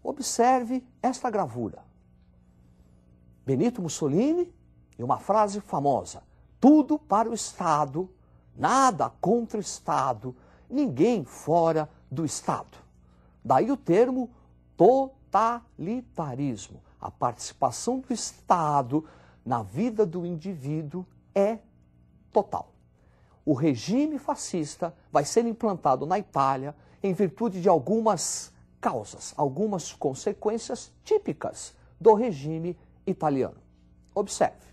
Observe esta gravura. Benito Mussolini e uma frase famosa: tudo para o Estado, nada contra o Estado, ninguém fora do Estado. Daí o termo totalitarismo. A participação do Estado na vida do indivíduo é total. O regime fascista vai ser implantado na Itália em virtude de algumas causas, algumas consequências típicas do regime italiano. Observe.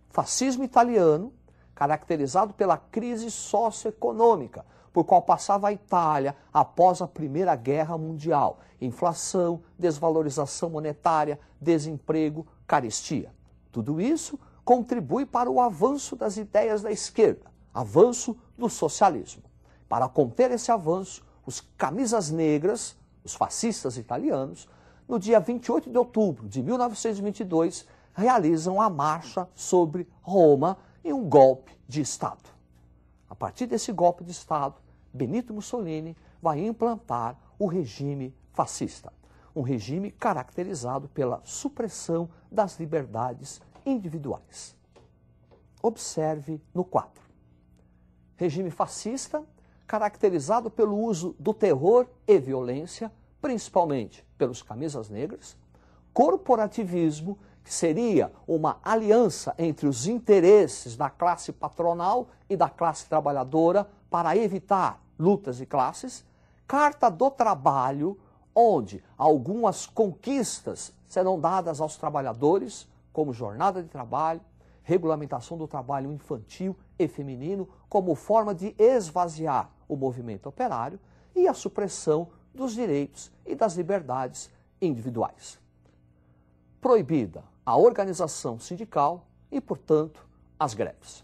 Fascismo italiano, caracterizado pela crise socioeconômica, por qual passava a Itália após a Primeira Guerra Mundial. Inflação, desvalorização monetária, desemprego, carestia. Tudo isso contribui para o avanço das ideias da esquerda, avanço do socialismo. Para conter esse avanço, os camisas negras, os fascistas italianos, no dia 28 de outubro de 1922, realizam a marcha sobre Roma em um golpe de Estado. A partir desse golpe de Estado, Benito Mussolini vai implantar o regime fascista, um regime caracterizado pela supressão das liberdades individuais. Observe no quadro. Regime fascista caracterizado pelo uso do terror e violência, principalmente pelos camisas negras, corporativismo, que seria uma aliança entre os interesses da classe patronal e da classe trabalhadora para evitar lutas de classes, Carta do Trabalho, onde algumas conquistas serão dadas aos trabalhadores, como jornada de trabalho, regulamentação do trabalho infantil e feminino, como forma de esvaziar o movimento operário, e a supressão dos direitos e das liberdades individuais. Proibida a organização sindical e, portanto, as greves.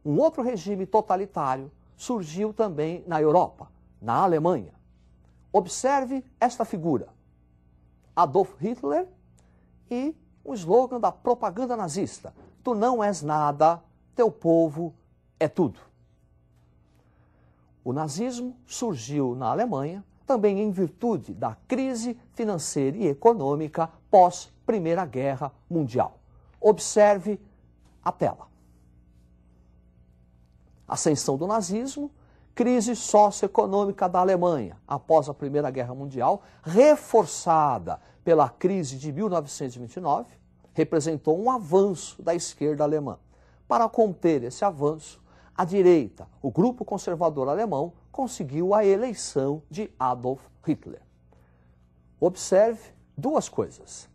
Um outro regime totalitário surgiu também na Europa, na Alemanha. Observe esta figura. Adolf Hitler e o slogan da propaganda nazista: tu não és nada, teu povo é tudo. O nazismo surgiu na Alemanha também em virtude da crise financeira e econômica pós-Primeira Guerra Mundial. Observe a tela. Ascensão do nazismo, crise socioeconômica da Alemanha após a Primeira Guerra Mundial, reforçada pela crise de 1929, representou um avanço da esquerda alemã. Para conter esse avanço, a direita, o grupo conservador alemão, conseguiu a eleição de Adolf Hitler. Observe duas coisas.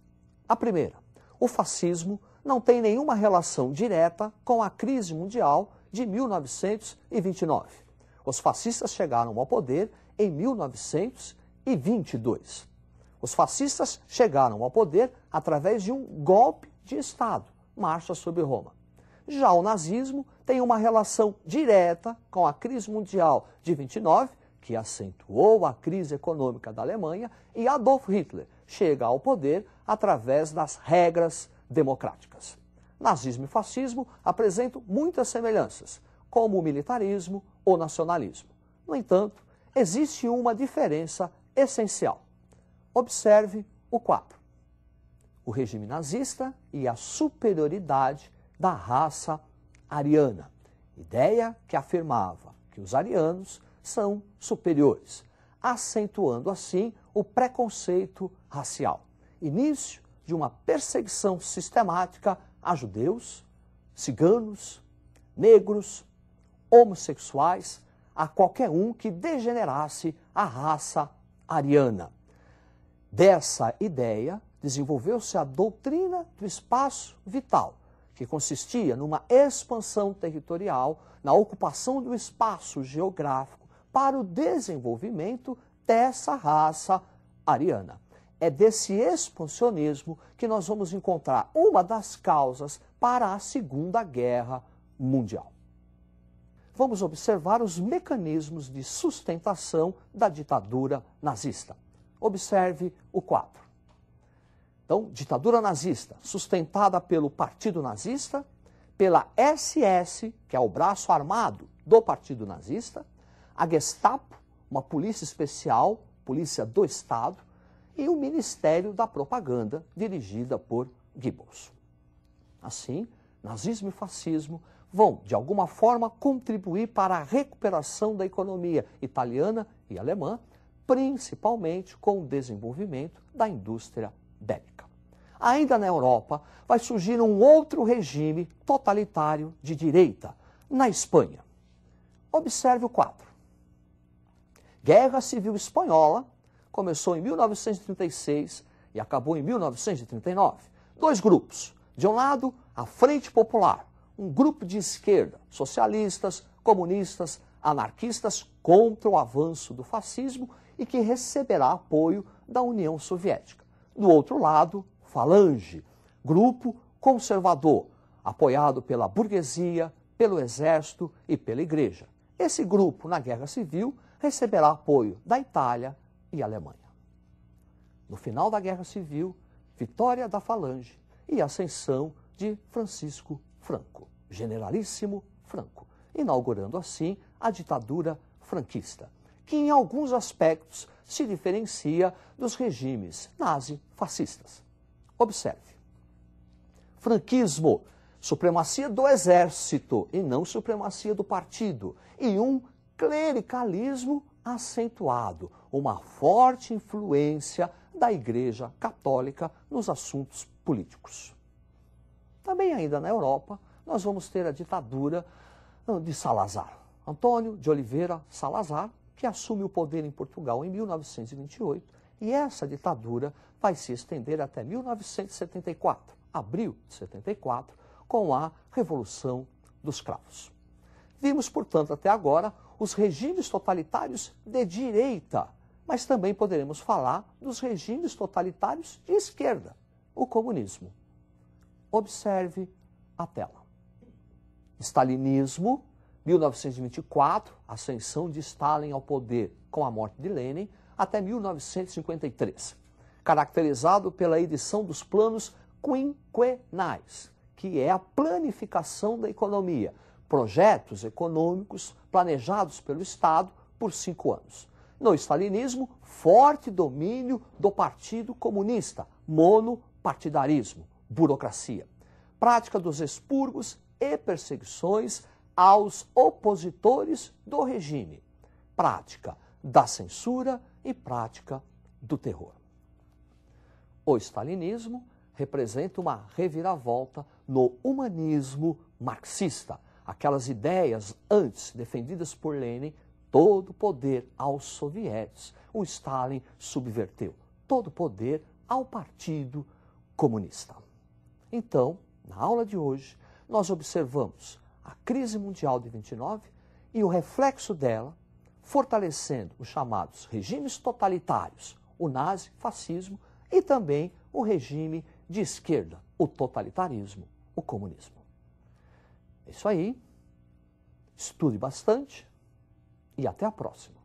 A primeira, o fascismo não tem nenhuma relação direta com a crise mundial de 1929. Os fascistas chegaram ao poder em 1922. Os fascistas chegaram ao poder através de um golpe de Estado, marcha sobre Roma. Já o nazismo tem uma relação direta com a crise mundial de 29, que acentuou a crise econômica da Alemanha, e Adolf Hitler chega ao poder através das regras democráticas. Nazismo e fascismo apresentam muitas semelhanças, como o militarismo ou nacionalismo. No entanto, existe uma diferença essencial. Observe o quadro. O regime nazista e a superioridade da raça ariana. Ideia que afirmava que os arianos são superiores, acentuando assim o preconceito racial. Início de uma perseguição sistemática a judeus, ciganos, negros, homossexuais, a qualquer um que degenerasse a raça ariana. Dessa ideia desenvolveu-se a doutrina do espaço vital, que consistia numa expansão territorial, na ocupação do espaço geográfico para o desenvolvimento dessa raça ariana. É desse expansionismo que nós vamos encontrar uma das causas para a Segunda Guerra Mundial. Vamos observar os mecanismos de sustentação da ditadura nazista. Observe o quadro. Então, ditadura nazista, sustentada pelo Partido Nazista, pela SS, que é o braço armado do Partido Nazista, a Gestapo, uma polícia especial, polícia do Estado, e o Ministério da Propaganda, dirigida por Goebbels. Assim, nazismo e fascismo vão, de alguma forma, contribuir para a recuperação da economia italiana e alemã, principalmente com o desenvolvimento da indústria bélica. Ainda na Europa, vai surgir um outro regime totalitário de direita, na Espanha. Observe o quadro. Guerra Civil Espanhola começou em 1936 e acabou em 1939. Dois grupos. De um lado, a Frente Popular, um grupo de esquerda, socialistas, comunistas, anarquistas contra o avanço do fascismo e que receberá apoio da União Soviética. Do outro lado, Falange, grupo conservador, apoiado pela burguesia, pelo exército e pela igreja. Esse grupo, na Guerra Civil, receberá apoio da Itália e Alemanha. No final da Guerra Civil, vitória da Falange e ascensão de Francisco Franco, generalíssimo Franco, inaugurando assim a ditadura franquista, que em alguns aspectos se diferencia dos regimes nazi-fascistas. Observe. Franquismo, supremacia do exército e não supremacia do partido, e um clericalismo acentuado, uma forte influência da Igreja Católica nos assuntos políticos. Também ainda na Europa, nós vamos ter a ditadura de Salazar. Antônio de Oliveira Salazar, que assume o poder em Portugal em 1928, e essa ditadura vai se estender até 1974, abril de 74, com a Revolução dos Cravos. Vimos, portanto, até agora os regimes totalitários de direita, mas também poderemos falar dos regimes totalitários de esquerda, o comunismo. Observe a tela. Stalinismo, 1924, ascensão de Stalin ao poder com a morte de Lenin, até 1953, caracterizado pela edição dos planos quinquenais, que é a planificação da economia, projetos econômicos planejados pelo Estado por 5 anos. No stalinismo, forte domínio do Partido Comunista, monopartidarismo, burocracia, prática dos expurgos e perseguições aos opositores do regime, prática da censura e prática do terror. O stalinismo representa uma reviravolta no humanismo marxista, aquelas ideias antes defendidas por Lenin, todo poder aos sovietes. O Stalin subverteu todo poder ao Partido Comunista. Então, na aula de hoje, nós observamos a crise mundial de 29 e o reflexo dela, fortalecendo os chamados regimes totalitários, o nazifascismo, e também o regime de esquerda, o totalitarismo, o comunismo. É isso aí, estude bastante e até a próxima.